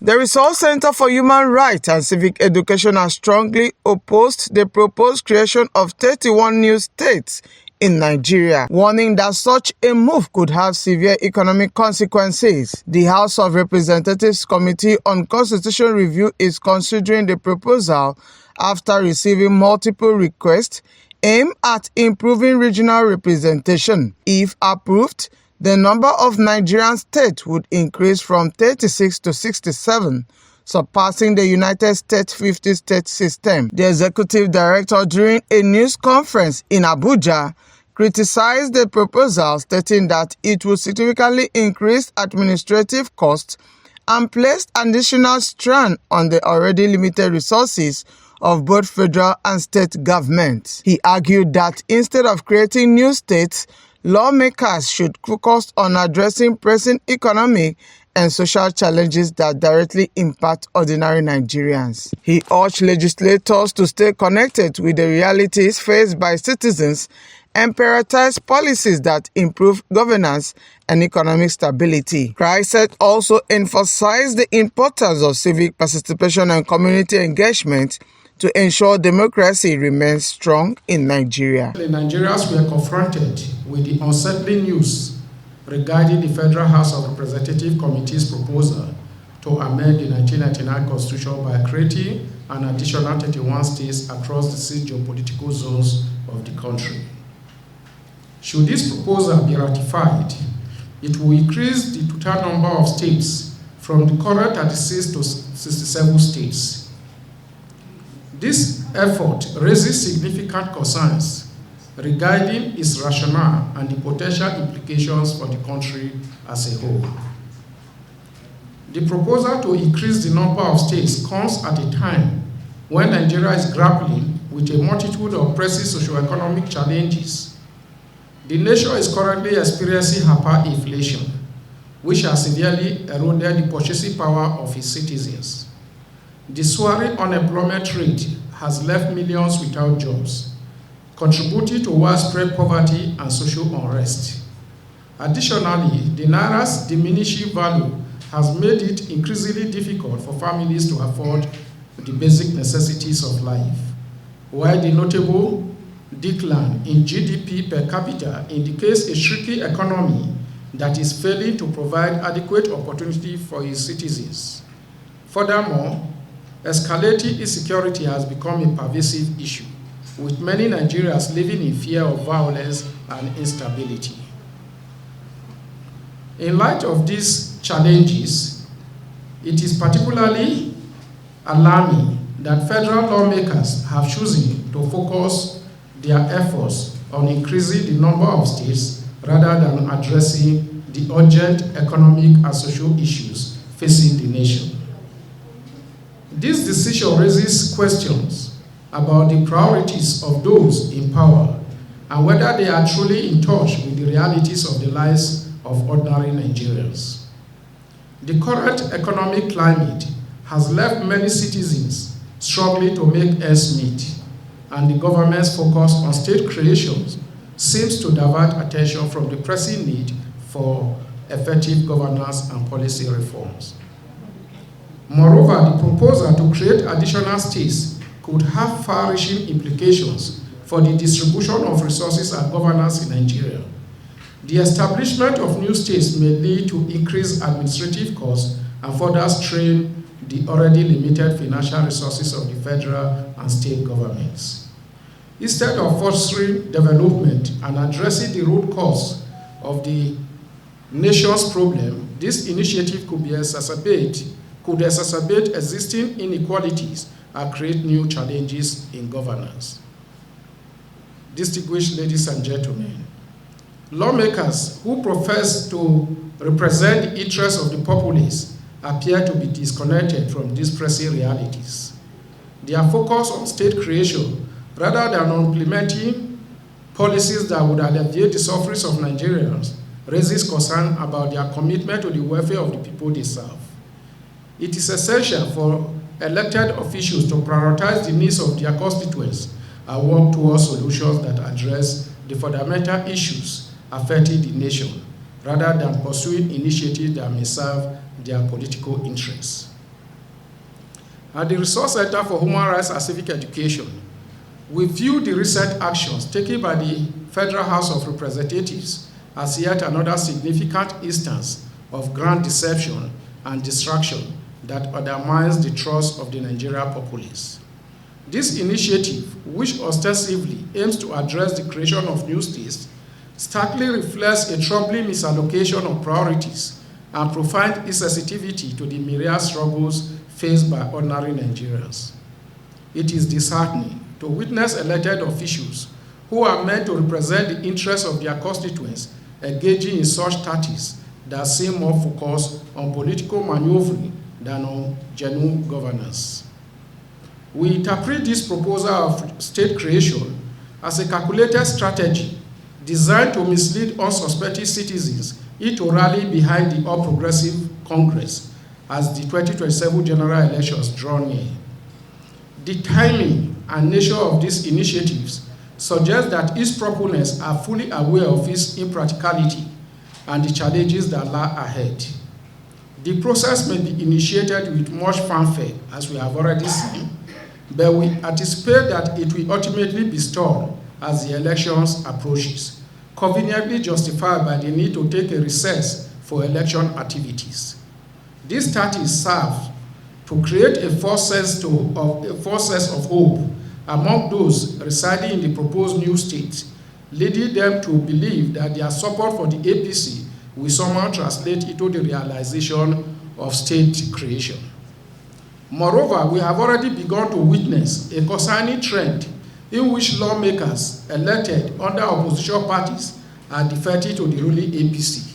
The Resource Center for Human Rights and Civic Education has strongly opposed the proposed creation of 31 new states in Nigeria, warning that such a move could have severe economic consequences. The House of Representatives Committee on Constitutional Review is considering the proposal after receiving multiple requests aimed at improving regional representation. If approved, the number of Nigerian states would increase from 36 to 67, surpassing the United States 50-state system. The executive director, during a news conference in Abuja, criticized the proposal, stating that it would significantly increase administrative costs and place additional strain on the already limited resources of both federal and state governments. He argued that instead of creating new states, lawmakers should focus on addressing pressing economic and social challenges that directly impact ordinary Nigerians. He urged legislators to stay connected with the realities faced by citizens and prioritize policies that improve governance and economic stability. CHRICED also emphasized the importance of civic participation and community engagement to ensure democracy remains strong in Nigeria. The Nigerians were confronted with the unsettling news regarding the Federal House of Representatives Committee's proposal to amend the 1999 Constitution by creating an additional 31 states across the 6 geopolitical zones of the country. Should this proposal be ratified, it will increase the total number of states from the current 36 to 67 states. This effort raises significant concerns regarding its rationale and the potential implications for the country as a whole. The proposal to increase the number of states comes at a time when Nigeria is grappling with a multitude of pressing socio-economic challenges. The nation is currently experiencing hyperinflation, which has severely eroded the purchasing power of its citizens. The soaring unemployment rate has left millions without jobs, contributing to widespread poverty and social unrest. Additionally, the Naira's diminishing value has made it increasingly difficult for families to afford the basic necessities of life, while the notable decline in GDP per capita indicates a shrinking economy that is failing to provide adequate opportunity for its citizens. Furthermore, escalating insecurity has become a pervasive issue, with many Nigerians living in fear of violence and instability. In light of these challenges, it is particularly alarming that federal lawmakers have chosen to focus their efforts on increasing the number of states rather than addressing the urgent economic and social issues facing the nation. This decision raises questions about the priorities of those in power and whether they are truly in touch with the realities of the lives of ordinary Nigerians. The current economic climate has left many citizens struggling to make ends meet, and the government's focus on state creations seems to divert attention from the pressing need for effective governance and policy reforms. Moreover, the proposal to create additional states could have far-reaching implications for the distribution of resources and governance in Nigeria. The establishment of new states may lead to increased administrative costs and further strain the already limited financial resources of the federal and state governments. Instead of fostering development and addressing the root cause of the nation's problem, this initiative could exacerbate existing inequalities and create new challenges in governance. Distinguished ladies and gentlemen, lawmakers who profess to represent the interests of the populace appear to be disconnected from these pressing realities. Their focus on state creation, rather than on implementing policies that would alleviate the sufferings of Nigerians, raises concern about their commitment to the welfare of the people they serve. It is essential for elected officials to prioritize the needs of their constituents and work towards solutions that address the fundamental issues affecting the nation, rather than pursuing initiatives that may serve their political interests. At the Resource Center for Human Rights and Civic Education, we view the recent actions taken by the Federal House of Representatives as yet another significant instance of grand deception and distraction that undermines the trust of the Nigerian populace. This initiative, which ostensibly aims to address the creation of new states, starkly reflects a troubling misallocation of priorities and profound insensitivity to the myriad struggles faced by ordinary Nigerians. It is disheartening to witness elected officials who are meant to represent the interests of their constituents engaging in such tactics that seem more focused on political maneuvering than on genuine governance. We interpret this proposal of state creation as a calculated strategy designed to mislead unsuspecting citizens into rally behind the All Progressive Congress as the 2027 general elections draw near. The timing and nature of these initiatives suggest that its proponents are fully aware of its impracticality and the challenges that lie ahead. The process may be initiated with much fanfare, as we have already seen, but we anticipate that it will ultimately be stalled as the elections approaches, conveniently justified by the need to take a recess for election activities. This tactic serves to create a false sense of hope among those residing in the proposed new state, leading them to believe that their support for the APC will somehow translate into the realization of state creation. Moreover, we have already begun to witness a concerning trend in which lawmakers elected under opposition parties are defecting to the ruling APC.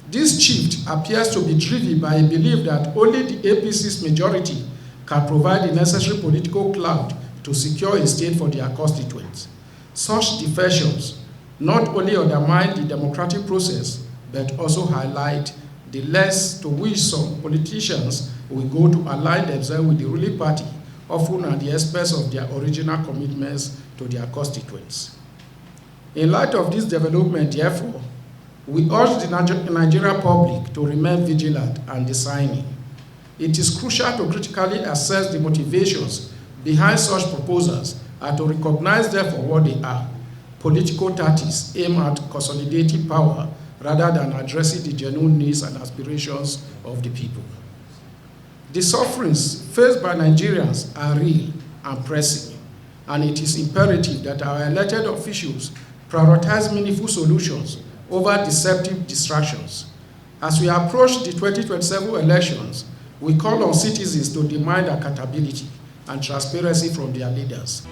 This shift appears to be driven by a belief that only the APC's majority can provide the necessary political clout to secure a state for their constituents. Such defections not only undermine the democratic process, but also highlight the lengths to which some politicians will go to align themselves with the ruling party, often at the expense of their original commitments to their constituents. In light of this development, therefore, we urge the Nigerian public to remain vigilant and discerning. It is crucial to critically assess the motivations behind such proposals and to recognize them for what they are: political tactics aimed at consolidating power rather than addressing the genuine needs and aspirations of the people. The sufferings faced by Nigerians are real and pressing, and it is imperative that our elected officials prioritize meaningful solutions over deceptive distractions. As we approach the 2027 elections, we call on citizens to demand accountability and transparency from their leaders.